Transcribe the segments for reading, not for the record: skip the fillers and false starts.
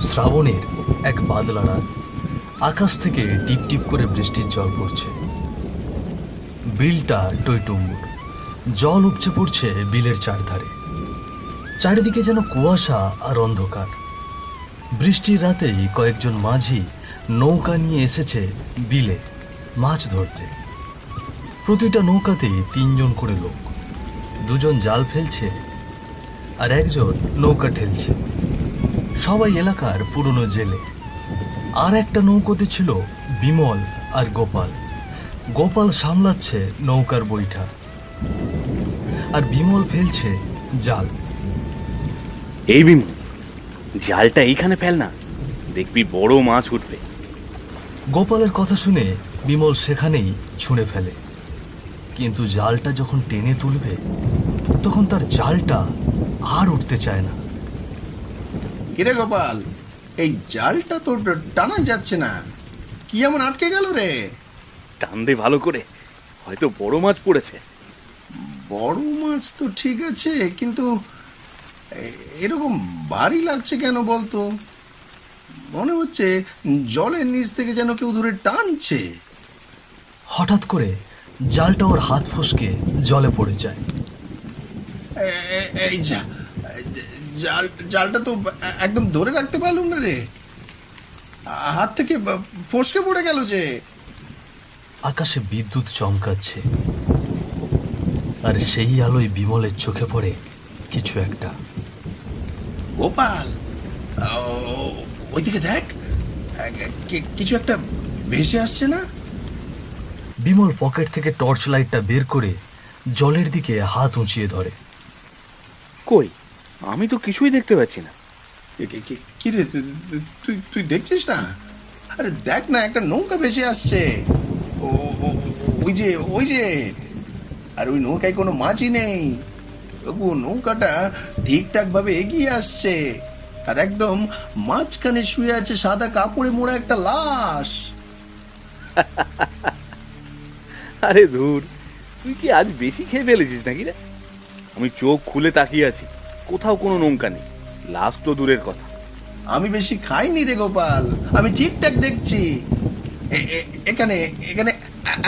শ্রাবণের এক বাদলা রাত। আকাশ থেকে টিপ টিপ করে বৃষ্টির জল পড়ছে। বিলটা টইটুম্বুর, জল উপচে পড়ছে বিলের চারধারে। চারিদিকে যেন কুয়াশা আর অন্ধকার। বৃষ্টির রাতেই কয়েকজন মাঝি নৌকা নিয়ে এসেছে বিলে মাছ ধরতে। প্রতিটা নৌকাতেই 3 জন করে লোক। 2 জন জাল ফেলছে আর 1 জন নৌকা ঠেলছে। সবাই এলাকার পুরনো জেলে। আর একটা নৌকোতে ছিল বিমল আর গোপাল। গোপাল সামলাচ্ছে নৌকার বৈঠা আর বিমল ফেলছে জাল। এই বিমল, জালটা এইখানে ফেল না, দেখবি বড় মাছ উঠবে। গোপালের কথা শুনে বিমল সেখানেই ছুঁড়ে ফেলে। কিন্তু জালটা যখন টেনে তুলবে তখন তার জালটা আর উঠতে চায় না। কিরে গোপাল, এই জালটা তো টানা যাচ্ছে না, কি এমন আটকে গেল রে? টান দে ভালো করে, হয়তো বড় মাছ পড়েছে। বড় মাছ তো ঠিক আছে, কিন্তু এরকম ভারী লাগছে কেন বলতো? মনে হচ্ছে জলের নিচ থেকে যেন কেউ ধরে টানছে। হঠাৎ করে জালটা ওর হাত ফসকে জলে পড়ে যায়। এই যা, জালটা তো একদম ধরে রাখতে পারলুম না রে, হাত থেকে ফসকে পড়ে গেল যে। আকাশে বিদ্যুৎ চমকাচ্ছে আর সেই আলোয় বিমলের চোখে পড়ে কিছু একটা। গোপাল, ওইদিকে দেখ, কিছু একটা ভেসে আসছে না? বিমল পকেট থেকে টর্চ লাইটটা বের করে জলের দিকে হাত উঁচিয়ে ধরে। কই, আমি তো কিছুই দেখতে পাচ্ছি না। কি রে, তুই দেখছিস না? আরে দেখ না, একটা নৌকা ভেসে আসছে। ওই যে, আর ওই নৌকায় কোনো মাছই নেই। তবু নৌকাটা ঠিকঠাক ভাবে এগিয়ে আসছে, আর একদম মাঝখানে শুয়ে আছে সাদা কাপড়ে মোড়া একটা লাশ। আরে ধুর, তুই কি আজ বেশি খেয়ে ফেলেছিস নাকি রে? আমি চোখ খুলে তাকিয়ে আছি, কোথাও কোনো নৌকা নেই, লাশ তো দূরের কথা। আমি বেশি খাইনি রে গোপাল, আমি ঠিকঠাক দেখছি। এখানে এখানে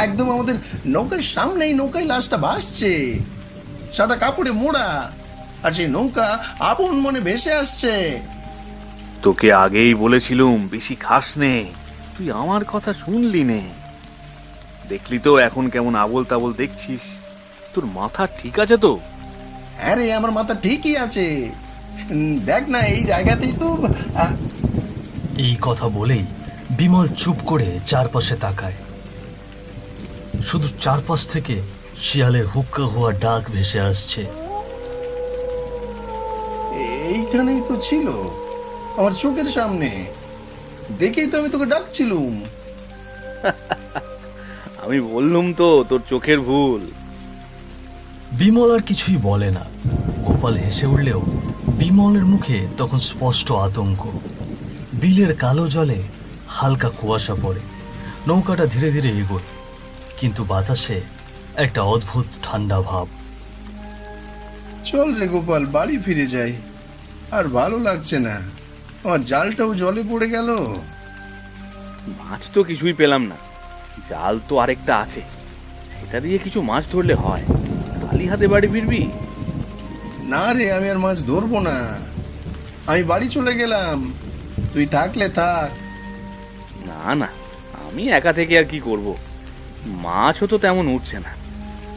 একদম আমাদের নৌকার সামনেই নৌকায় লাশটা ভাসছে, সাদা কাপড়ে মোড়া, আর সেই নৌকা আপন মনে ভেসে আসছে। তোকে আগেই বলেছিলুম বেশি খাস নে, তুই আমার কথা শুনলি নে। দেখলি তো এখন কেমন আবোল তাবোল দেখছিস। তোর মাথা ঠিক আছে তো? হ্যাঁ রে, আমার মাথা ঠিকই আছে। দেখ না, এই জায়গাতেই তো। এই কথা বলেই বিমল চুপ করে চারপাশে তাকায়। শুধু চারপাশ থেকে শিয়ালের হুক্কা হওয়া ডাক ভেসে আসছে। এইখানেই তো ছিল, আমার চোখের সামনে, দেখেই তো আমি তোকে ডাকছিলুম। আমি বললুম তো তোর চোখের ভুল। বিমল আর কিছুই বলে না। গোপাল হেসে উঠলেও বিমলের মুখে তখন স্পষ্ট আতঙ্ক। বিলের কালো জলে হালকা কুয়াশা পড়ে। নৌকাটা ধীরে ধীরে এগোয়, কিন্তু বাতাসে একটা অদ্ভুত ঠান্ডা ভাব। চল রে গোপাল, বাড়ি ফিরে যাই, আর ভালো লাগছে না। আমার জালটাও জলে পড়ে গেল। মাছ তো কিছুই পেলাম না, জাল তো আরেকটা আছে, সেটা দিয়ে কিছু মাছ ধরলে হয়। খালি হাতে বাড়ি ফিরবি? না রে, আমি আর মাছ ধরবো না, আমি বাড়ি চলে গেলাম, তুই থাকলে থাক। না না, আমি একা থেকে আর কি করব, মাছও তো তেমন উঠছে না।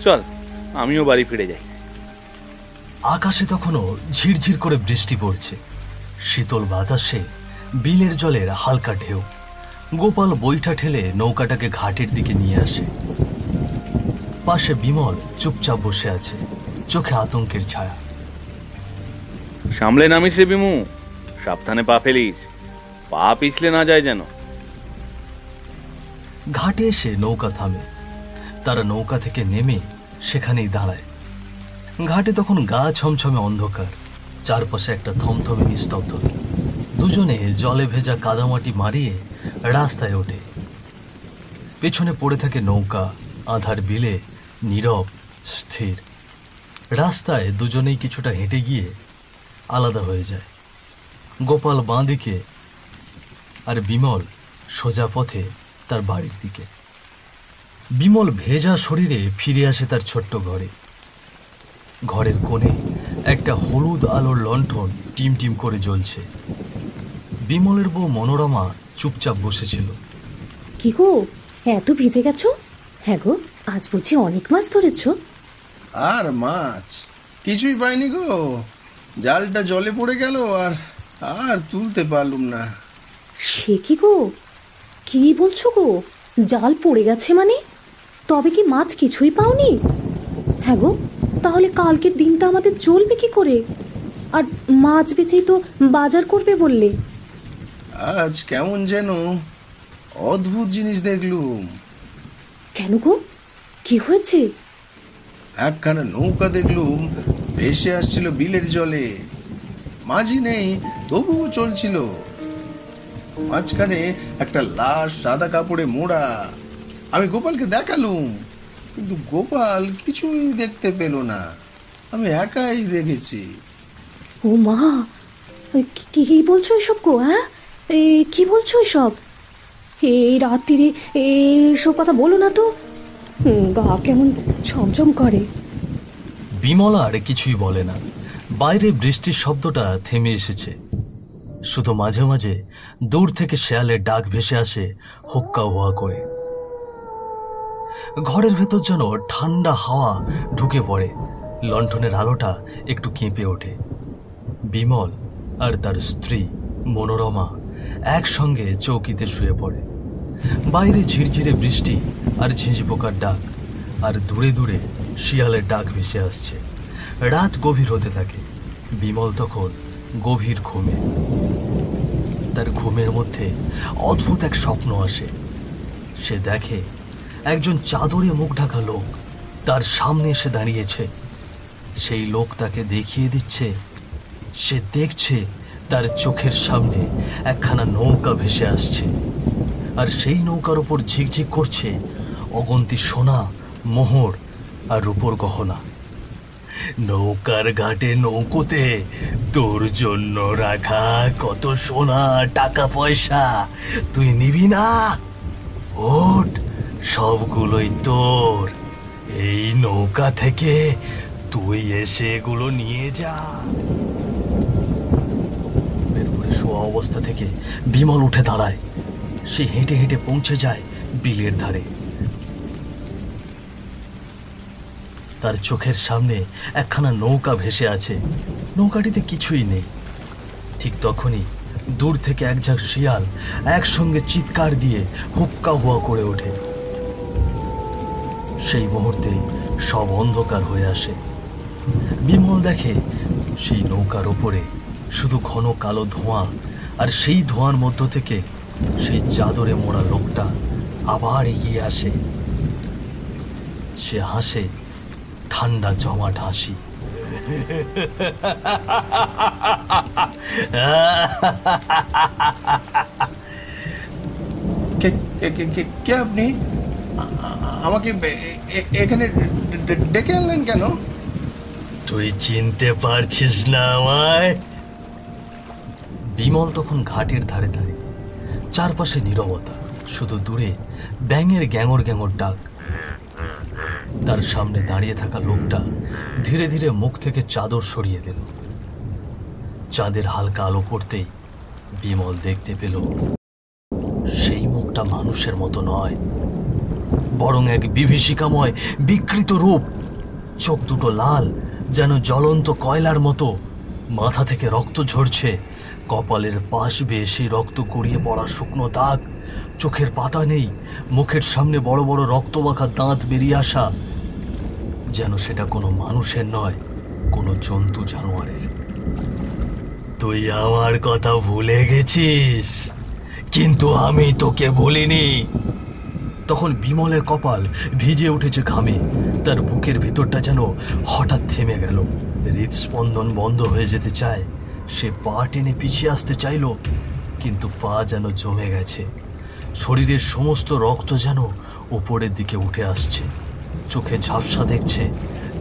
চল, আমিও বাড়ি ফিরে যাই। আকাশে তখনও ঝিরঝির করে বৃষ্টি পড়ছে। শীতল বাতাসে বিলের জলের হালকা ঢেউ। গোপাল বৈঠা ঠেলে নৌকাটাকে ঘাটের দিকে নিয়ে আসে। পাশে বিমল চুপচাপ বসে আছে, চোখে আতঙ্কের ছায়া। সামলে নামিস রে বিমু, সাবধানে পা ফেলিস, পা পিছলে না যায় যেন। ঘাটে এসে নৌকা থামে। তারা নৌকা থেকে নেমে সেখানেই দাঁড়ায়। ঘাটে তখন গা ছমছমে অন্ধকার, চারপাশে একটা থমথমে নিস্তব্ধতা। দুজনে জলে ভেজা কাদামাটি মারিয়ে রাস্তায় ওঠে। পেছনে পড়ে থাকে নৌকা, আধার বিলে নীরব স্থির। রাস্তায় দুজনেই কিছুটা হেঁটে গিয়ে আলাদা হয়ে যায়। গোপাল বাঁ দিকে, আর বিমল সোজা পথে তার বাড়ির দিকে। বিমল ভেজা শরীরে ফিরে আসে তার ছোট্ট ঘরে। ঘরের কোণে একটা হলুদ আলোর লণ্ঠন টিমটিম করে জ্বলছে। বিমলের বউ মনোরমা চুপচাপ বসেছিল। কি গো, এত ভিজে গেছো? হ্যাঁ গো, আজ বুঝি অনেক মাছ ধরেছো? আর মাছ কিছুই পাইনি গো, জালটা জলে পড়ে গেল, আর আর তুলতে পারলুম না। সে কি গো, কি বলছো গো? জাল পড়ে গেছে মানে? তবে কি মাছ কিছুই পাওনি? হ্যাঁ গো, তাহলে কালকের দিনটা আমাদের চলবে কি করে? আর মাছ বেচেই তো বাজার করবে বললে। আজ কেমন যেন অদ্ভুত জিনিস দেখলুম। কেন গো, কি হয়েছে? একখানা নৌকা দেখলুম ভেসে আসছিল বিলের জলে। মাঝি নেই, তবুও চলছিল। মাঝখানে একটা লাশ সাদা কাপড়ে মোড়া। আমি গোপালকে দেখালুম, কিন্তু গোপাল কিছুই দেখতে পেল না। আমি একাই দেখেছি। ও মা, কি কি বলছো এসব গো? হ্যাঁ, কি বলছো এসব? এই রাত্রিরে এসব কথা বলো না তো, গা কেমন ছমছম করে। বিমলা আর কিছুই বলে না। বাইরে বৃষ্টির শব্দটা থেমে এসেছে। শুধু মাঝে মাঝে দূর থেকে শেয়ালের ডাক ভেসে আসে হুক্কা হুয়া করে। ঘরের ভেতর যেন ঠান্ডা হাওয়া ঢুকে পড়ে। লণ্ঠনের আলোটা একটু কেঁপে ওঠে। বিমল আর তার স্ত্রী মনোরমা একসঙ্গে চৌকিতে শুয়ে পড়ে। বাইরে ঝিরঝিরে বৃষ্টি আর ঝিঁঝি পোকার ডাক, আর দূরে দূরে শিয়ালের ডাক ভেসে আসছে। রাত গভীর হতে থাকে। বিমল তখন গভীর ঘুমে। তার ঘুমের মধ্যে অদ্ভুত এক স্বপ্ন আসে। সে দেখে একজন চাদরে মুখ ঢাকা লোক তার সামনে এসে দাঁড়িয়েছে। সেই লোক তাকে দেখিয়ে দিচ্ছে, সে দেখছে তার চোখের সামনে একখানা নৌকা ভেসে আসছে, আর সেই নৌকার উপর ঝিকঝিক করছে অগন্তি সোনা, মোহর আর রূপোর গহনা। নৌকার ঘাটে নৌকোতে তোর জন্য রাখা কত সোনা টাকা পয়সা তুই নিবি না? ওঠ, সবগুলোই তোর। এই নৌকা থেকে তুই এসে এগুলো নিয়ে যা। শোয়া অবস্থা থেকে বিমল উঠে দাঁড়ায়। সে হেঁটে হেঁটে পৌঁছে যায় বিলের ধারে। তার চোখের সামনে একখানা নৌকা ভেসে আছে। নৌকাটিতে কিছুই নেই। ঠিক তখনই দূর থেকে এক ঝাঁক শিয়াল একসঙ্গে চিৎকার দিয়ে হুক্কা হুয়া করে ওঠে। সেই মুহূর্তে সব অন্ধকার হয়ে আসে। বিমল দেখে সেই নৌকার ওপরে শুধু ঘন কালো ধোঁয়া, আর সেই ধোঁয়ার মধ্য থেকে সেই চাদরে মোড়া লোকটা আবার এগিয়ে আসে। সে হাসে, ঠান্ডা জমাট হাসি। কে আপনি? আমাকে এখানে ডেকে আনলেন কেন? তুই চিনতে পারছিস না আমায়? বিমল তখন ঘাটের ধারে দাঁড়িয়ে। চারপাশে নীরবতা, শুধু দূরে ব্যাঙের গ্যাঙর গ্যাঙর ডাক। তার সামনে দাঁড়িয়ে থাকা লোকটা ধীরে ধীরে মুখ থেকে চাদর সরিয়ে দিল। চাঁদের হালকা আলো পড়তেই বিমল দেখতে পেল সেই মুখটা মানুষের মতো নয়, বরং এক বিভীষিকাময় বিকৃত রূপ। চোখ দুটো লাল, যেন জ্বলন্ত কয়লার মতো। মাথা থেকে রক্ত ঝরছে। কপালের পাশ বেয়ে সেই রক্ত গড়িয়ে পড়া শুকনো দাগ। চোখের পাতা নেই। মুখের সামনে বড় বড় রক্তমাখা দাঁত বেরিয়ে আসা, যেন সেটা কোনো মানুষের নয়, কোনো জন্তু জানোয়ারের। তুই আমার কথা ভুলে গেছিস, কিন্তু আমি তোকে ভুলিনি। তখন বিমলের কপাল ভিজে উঠেছে ঘামে। তার বুকের ভিতরটা যেন হঠাৎ থেমে গেল। হৃদস্পন্দন বন্ধ হয়ে যেতে চায়। সে পা টেনে পিছিয়ে আসতে চাইল, কিন্তু পা যেন জমে গেছে। শরীরের সমস্ত রক্ত যেন উপরের দিকে উঠে আসছে। চোখে ঝাপসা দেখছে,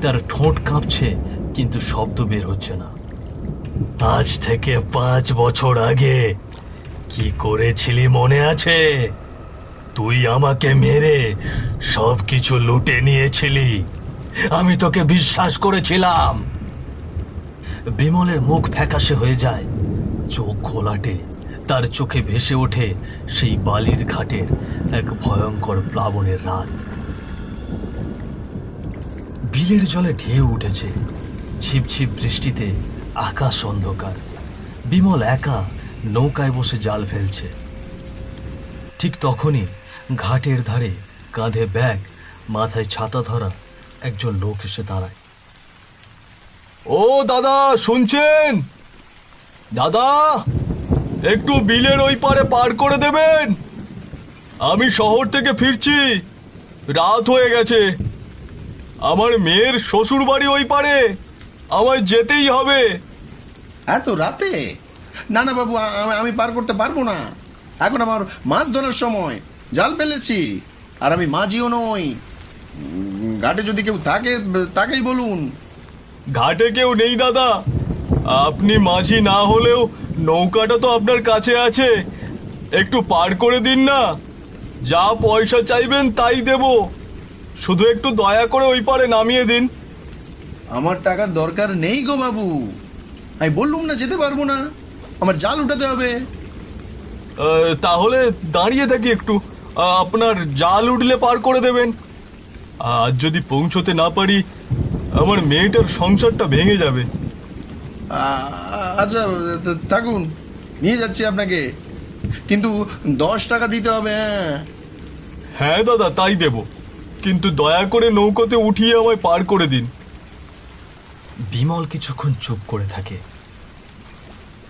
তার ঠোঁট কাঁপছে, কিন্তু শব্দ বের হচ্ছে না। আজ থেকে 5 বছর আগে কি করেছিলি মনে আছে? তুই আমাকে মেরে সবকিছু লুটে নিয়েছিলি। আমি তোকে বিশ্বাস করেছিলাম। বিমলের মুখ ফ্যাকাশে হয়ে যায়, চোখ ঘোলাটে। তার চোখে ভেসে ওঠে সেই বালির ঘাটের এক ভয়ঙ্কর প্লাবনের রাত। বিলের জলে ঢেউ উঠেছে, ছিপছিপ বৃষ্টিতে আকাশ অন্ধকার। বিমল একা নৌকায় বসে জাল ফেলছে। ঠিক তখনই ঘাটের ধারে কাঁধে ব্যাগ, মাথায় ছাতা ধরা একজন লোক এসে দাঁড়ায়। ও দাদা, শুনছেন? দাদা, একটু বিলের ওই পারে পার করে দেবেন। আমি শহর থেকে ফিরছি, রাত হয়ে গেছে। আমার মেয়ের শ্বশুর বাড়ি ওই পারে, আমায় যেতেই হবে। এত রাতে? না না বাবু, আমি পার করতে পারবো না। এখন আমার মাছ ধরার সময়, জাল ফেলেছি, আর আমি মাঝিও নই। ঘাটে যদি কেউ থাকে তাকেই বলুন। ঘাটে কেউ নেই দাদা। আপনি মাঝি না হলেও নৌকাটা তো আপনার কাছে আছে, একটু পার করে দিন না। যা পয়সা চাইবেন তাই দেব, শুধু একটু দয়া করে ওই পারে নামিয়ে দিন। আমার টাকার দরকার নেই গো বাবু, আমি বললুম না যেতে পারবো না, আমার জাল উঠাতে হবে। তাহলে দাঁড়িয়ে থাকি একটু, আপনার জাল উঠলে পার করে দেবেন। আজ যদি পৌঁছতে না পারি, আমার মেয়েটার সংসারটা ভেঙে যাবে। আচ্ছা থাকুন, নিয়ে যাচ্ছি আপনাকে, কিন্তু 10 টাকা দিতে হবে। হ্যাঁ হ্যাঁ দাদা, তাই দেব, কিন্তু দয়া করে নৌকোতে উঠিয়ে আমায় পার করে দিন। বিমল কিছুক্ষণ চুপ করে থাকে,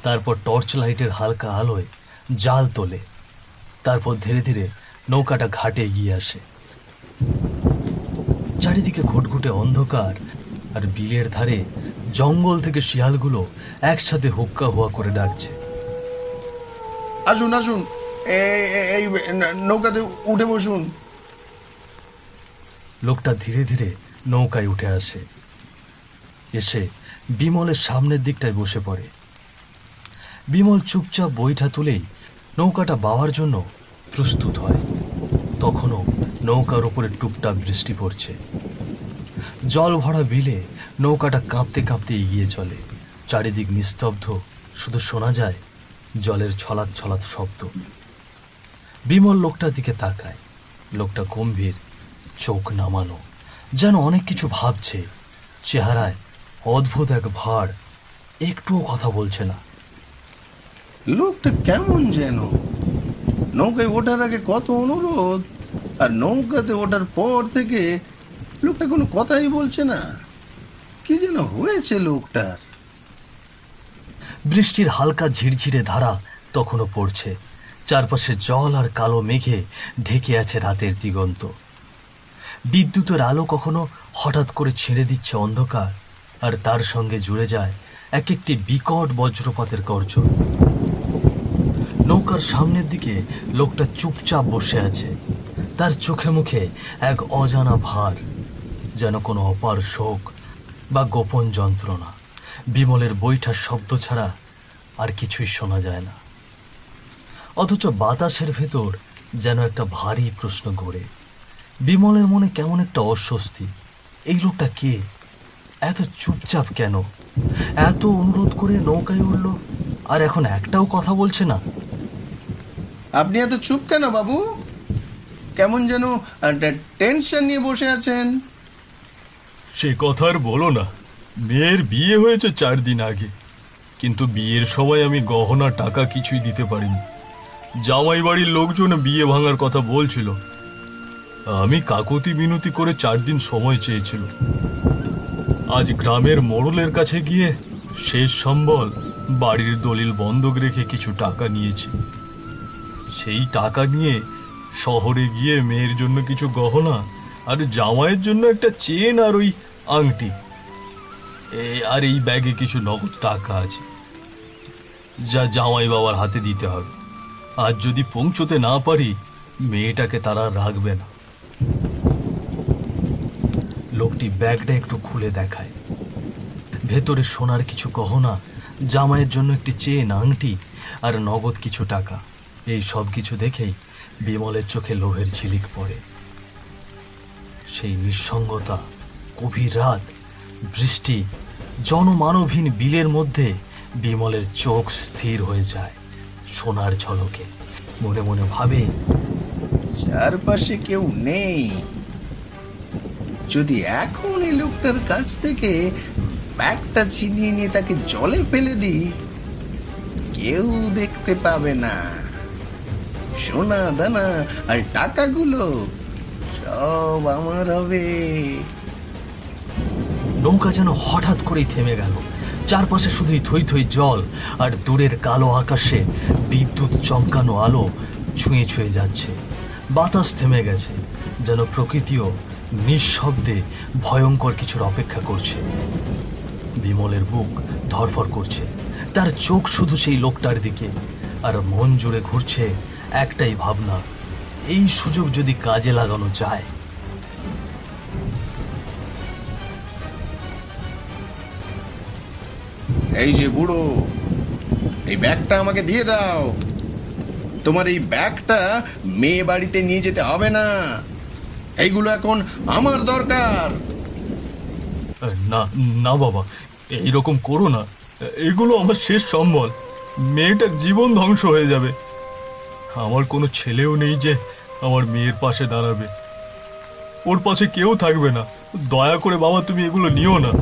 তারপর টর্চ লাইটের হালকা আলোয় জাল তোলে। তারপর ধীরে ধীরে নৌকাটা ঘাটে এগিয়ে আসে। চারিদিকে ঘুটঘুটে অন্ধকার, আর বিলের ধারে জঙ্গল থেকে শিয়ালগুলো একসাথে হুক্কা হুয়া করে ডাকছে। আসুন আসুন, এই নৌকাতে উঠে বসুন। লোকটা ধীরে ধীরে নৌকায় উঠে আসে, এসে বিমলের সামনের দিকটায় বসে পড়ে। বিমল চুপচাপ বৈঠা তুলেই নৌকাটা বাওয়ার জন্য প্রস্তুত হয়। তখনও নৌকার উপরে টুপটাপ বৃষ্টি পড়ছে। জল ভরা বিলে নৌকাটা কাঁপতে কাঁপতে এগিয়ে চলে। চারিদিক নিস্তব্ধ, শুধু শোনা যায় জলের ছলাৎ ছলাৎ শব্দ। বিমল লোকটার দিকে তাকায়। লোকটা গম্ভীর, চোখ নামানো, যেন অনেক কিছু ভাবছে। চেহারায় অদ্ভুত এক ভার, একটুও কথা বলছে না। লোকটা কেমন যেন, নৌকায় ওঠার আগে কত অনুরোধ, আর নৌকাতে ওঠার পর থেকে লোকটা কোনো কথাই বলছে না। কি যেন হয়েছে লোকটার। বৃষ্টির হালকা ঝিরঝিরে ধারা তখনও পড়ছে। চারপাশে জল আর কালো মেঘে ঢেকে আছে রাতের দিগন্ত। বিদ্যুতের আলো কখনো হঠাৎ করে ছেড়ে দিচ্ছে অন্ধকার, আর তার সঙ্গে জুড়ে যায় এক একটি বিকট বজ্রপাতের গর্জন। নৌকার সামনের দিকে লোকটা চুপচাপ বসে আছে। তার চোখে মুখে এক অজানা ভার, যেন কোনো অপার শোক বা গোপন যন্ত্রণা। বিমলের বৈঠার শব্দ ছাড়া আর কিছুই শোনা যায় না, অথচ বাতাসের ভেতর যেন একটা ভারী প্রশ্ন ঘোরে। বিমলের মনে কেমন একটা অস্বস্তি। এই লোকটা কে? এত চুপচাপ কেন? এত অনুরোধ করে নৌকায় উঠল, আর এখন একটাও কথা বলছে না। আপনি এত চুপ কেন বাবু? কেমন যেন টেনশন নিয়ে বসে আছেন। সে কথা আর বলো না। মেয়ের বিয়ে হয়েছে 4 দিন আগে, কিন্তু বিয়ের সময় আমি গহনা টাকা কিছুই দিতে পারিনি। জামাই বাড়ির লোকজন বিয়ে ভাঙার কথা বলছিল। আমি কাকুতি মিনতি করে 4 দিন সময় চেয়েছিল। আজ গ্রামের মোড়লের কাছে গিয়ে শেষ সম্বল বাড়ির দলিল বন্ধক রেখে কিছু টাকা নিয়েছি। সেই টাকা নিয়ে শহরে গিয়ে মেয়ের জন্য কিছু গহনা, আর জামাইয়ের জন্য একটা চেন আর ওই আংটি, আর এই ব্যাগে কিছু নগদ টাকা আছে, যা জামাই বাবার হাতে দিতে হবে। আজ যদি পৌঁছতে না পারি, মেয়েটাকে তারা রাখবে না। লোকটি ব্যাগটা একটু খুলে দেখায়। ভেতরে সোনার কিছু গহনা, জামাইয়ের জন্য একটি চেন, আংটি আর নগদ কিছু টাকা। এই সব কিছু দেখেই বিমলের চোখে লোভের ঝিলিক পড়ে। সেই নিঃসঙ্গতা, গভীর রাত, বৃষ্টি, জনমানবহীন বিলের মধ্যে বিমলের চোখ স্থির হয়ে যায় সোনার ঝলকে। মনে মনে ভাবে, চারপাশে কেউ নেই। যদি এখন এই লোকটার কাছ থেকে ব্যাগটা ছিনিয়ে নিয়ে তাকে জলে ফেলে দিই, কেউ দেখতে পাবে না। সোনা দানা আর টাকাগুলো সব আমার হবে। নৌকা যেন হঠাৎ করেই থেমে গেল। চারপাশে শুধুই থই থই জল, আর দূরের কালো আকাশে বিদ্যুৎ চমকানো আলো ছুঁয়ে ছুঁয়ে যাচ্ছে। বাতাস থেমে গেছে, যেন প্রকৃতিও নিঃশব্দে ভয়ঙ্কর কিছুর অপেক্ষা করছে। বিমলের বুক ধরফর করছে, তার চোখ শুধু সেই লোকটার দিকে, আর মন জুড়ে ঘুরছে একটাই ভাবনা, এই সুযোগ যদি কাজে লাগানো যায়। এই যে বুড়ো, এই ব্যাগটা আমাকে দিয়ে দাও। তোমার এই ব্যাগটা মেয়ে বাড়িতে নিয়ে যেতে হবে না, এইগুলো এখন আমার দরকার। না না বাবা, এইরকম করো না। এগুলো আমার শেষ সম্বল। মেয়েটার জীবন ধ্বংস হয়ে যাবে। আমার কোনো ছেলেও নেই যে আমার মেয়ের পাশে দাঁড়াবে। ওর পাশে কেউ থাকবে না। দয়া করে বাবা, তুমি এগুলো নিও না।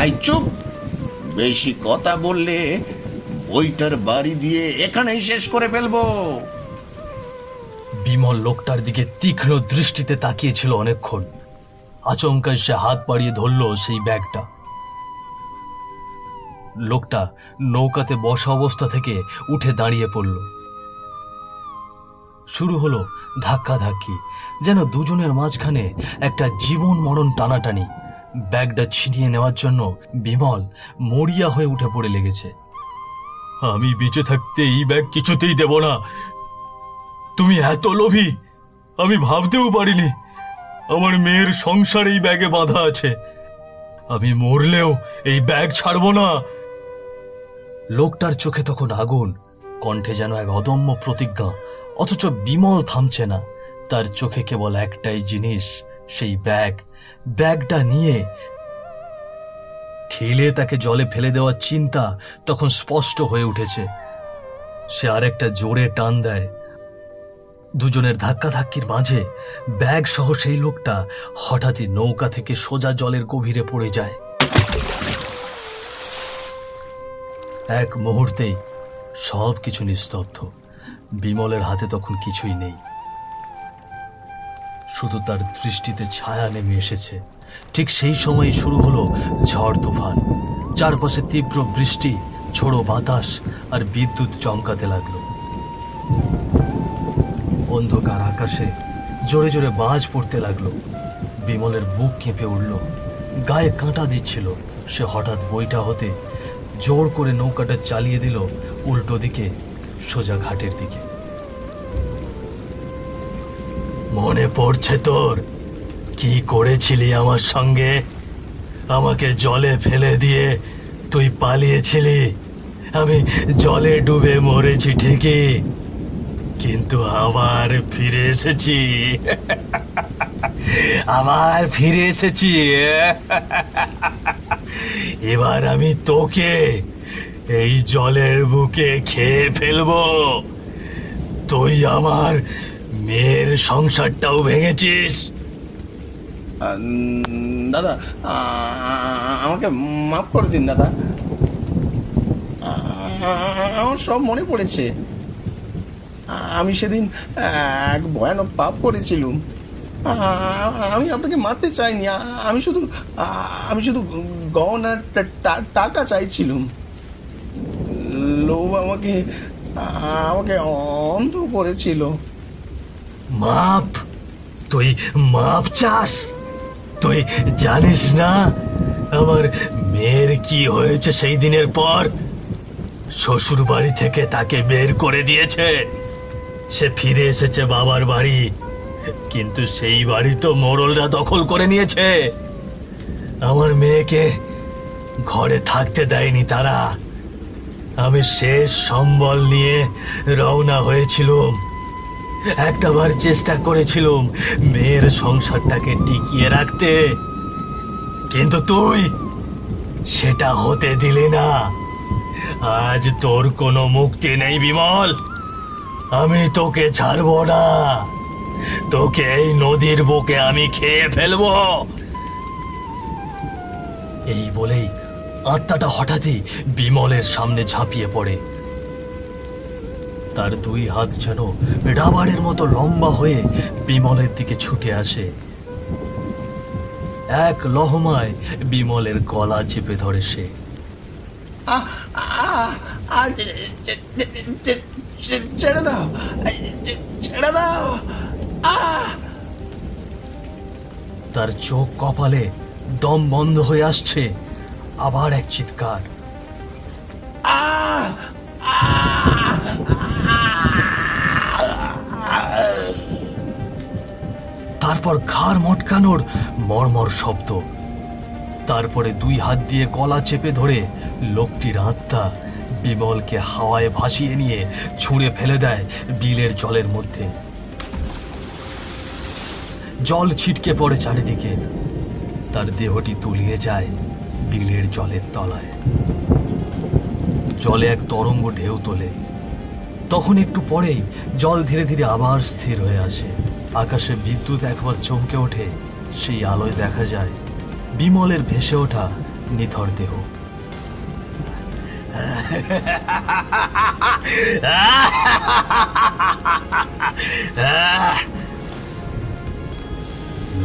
এই চুপ! বেশি কথা বললে বইটার বাড়ি দিয়ে এখানেই শেষ করে ফেলবো। বিমল লোকটার দিকে তীক্ষ্ণ দৃষ্টিতে তাকিয়েছিল অনেকক্ষণ। আচমকায় সে হাত বাড়িয়ে ধরল সেই ব্যাগটা। লোকটা নৌকাতে বসা অবস্থা থেকে উঠে দাঁড়িয়ে পড়ল। শুরু হলো ধাক্কাধাক্কি, যেন দুজনের মাঝখানে একটা জীবন মরণ টানাটানি। ব্যাগটা ছিনিয়ে নেওয়ার জন্য বিমল মরিয়া হয়ে উঠে পড়ে লেগেছে। আমি বেঁচে থাকতে এই ব্যাগ কিছুতেই দেব না। তুমি এত লোভী, আমি ভাবতেও পারিনি। আমার মেয়ের সংসার এই ব্যাগে বাঁধা আছে। আমি মরলেও এই ব্যাগ ছাড়ব না। লোকটার চোখে তখন আগুন, কণ্ঠে যেন এক অদম্য প্রতিজ্ঞা। অথচ বিমল থামছে না। তার চোখে কেবল একটাই জিনিস, সেই ব্যাগ। ব্যাগটা নিয়ে ঠেলে তাকে জলে ফেলে দেওয়ার চিন্তা তখন স্পষ্ট হয়ে উঠেছে। সে আরেকটা জোরে টান দেয়। দুজনের ধাক্কাধাক্কির মাঝে ব্যাগ সহ সেই লোকটা হঠাৎই নৌকা থেকে সোজা জলের গভীরে পড়ে যায়। এক মুহূর্তেই সব কিছু নিস্তব্ধ। বিমলের হাতে তখন কিছুই নেই, শুধু তার দৃষ্টিতে ছায়া নেমে এসেছে। ঠিক সেই সময় শুরু হলো ঝড় তুফান। চারপাশে তীব্র বৃষ্টি, ঝোড়ো বাতাস আর বিদ্যুৎ চমকাতে লাগলো। অন্ধকার আকাশে জোরে জোরে বাজ পড়তে লাগলো। বিমলের বুক কেঁপে উঠল, গায়ে কাঁটা দিচ্ছিল। সে হঠাৎ বইটা হতে জোর করে নৌকাটা চালিয়ে দিল উল্টো দিকে, সোজা ঘাটের দিকে। মনে পড়ছে তোর কি করেছিলি আমার সঙ্গে? আমাকে জলে ফেলে দিয়ে তুই পালিয়েছিলি। আমি জলে ডুবে মরেছি ঠিকই, কিন্তু আবার ফিরে এসেছি। আবার ফিরে এসেছি। এবার আমি তোকে এই জলের বুকে খেয়ে ফেলবো। তুই আমার মেয়ের সংসারটাও ভেঙেছিস। দাদা, আমাকে মাফ করে দিন দাদা। আমার সব মনে পড়েছে। আমি সেদিন এক ভয়ানক পাপ করেছিলুম। আমি আপনাকে মারতে চাইনি। আমি শুধু গহনার টাকা চাইছিলুম। লোভ আমাকে অন্ধ করেছিল। মাপ? তুই মাপ চাস? তুই জানিস না আমার মেয়ের কি হয়েছে সেই দিনের পর? শ্বশুর বাড়ি থেকে তাকে বের করে দিয়েছে। সে ফিরে এসেছে বাবার বাড়ি, কিন্তু সেই বাড়ি তো মোড়লরা দখল করে নিয়েছে। আমার মেয়েকে ঘরে থাকতে দেয়নি তারা। আমি শেষ সম্বল নিয়ে রওনা হয়েছিলাম। একটাবার চেষ্টা করেছিলাম মেয়ের সংসারটাকে টিকিয়ে রাখতে, কিন্তু তুই সেটা হতে দিলি না। আজ তোর কোনো মুক্তি নেই বিমল। আমি তোকে ছাড়বো না। তোকে এই নদীর বুকে আমি খেয়ে ফেলবো। এই বলেই আত্মাটা হঠাৎই বিমলের সামনে ঝাঁপিয়ে পড়ে। তার দুই হাত যেন রাবারের মতো লম্বা হয়ে বিমলের দিকে ছুটে আসে। এক লহমায় বিমলের গলা চেপে ধরে সে। ছেড়ে দাও, ছেড়ে দাও। তার চোখ কপালে, দম বন্ধ হয়ে আসছে। আবার এক চিৎকার। তারপর ঘাড় মটকানোর মর্মর শব্দ। তারপরে দুই হাত দিয়ে গলা চেপে ধরে লোকটির আত্মা বিমলকে হাওয়ায় ভাসিয়ে নিয়ে ছুঁড়ে ফেলে দেয় বিলের জলের মধ্যে। জল ছিটকে পড়ে চারিদিকে। তার দেহটি তলিয়ে যায় বিলের জলের তলায়। জলে এক তরঙ্গ ঢেউ তোলে। তখন একটু পরেই জল ধীরে ধীরে আবার স্থির হয়ে আসে। আকাশে বিদ্যুৎ একবার চমকে ওঠে। সেই আলোয় দেখা যায় বিমলের ভেসে ওঠা নিথর দেহ।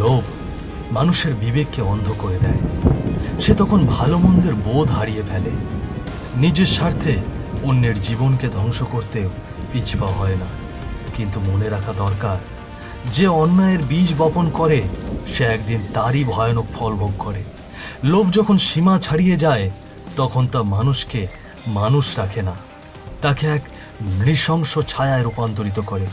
লোভ মানুষের বিবেককে অন্ধ করে দেয়। সে তখন ভালো মন্দের বোধ হারিয়ে ফেলে। নিজের স্বার্থে অন্যের জীবনকে ধ্বংস করতে পিছপা হয় না। কিন্তু মনে রাখা দরকার, যে অন্যায়ের বীজ বপন করে সে একদিন তারই ভয়ানক ফল ভোগ করে। লোভ যখন সীমা ছাড়িয়ে যায় তখন তা মানুষকে মানুষ রাখে না, তাকে এক নৃশংস ছায়ায় রূপান্তরিত করে।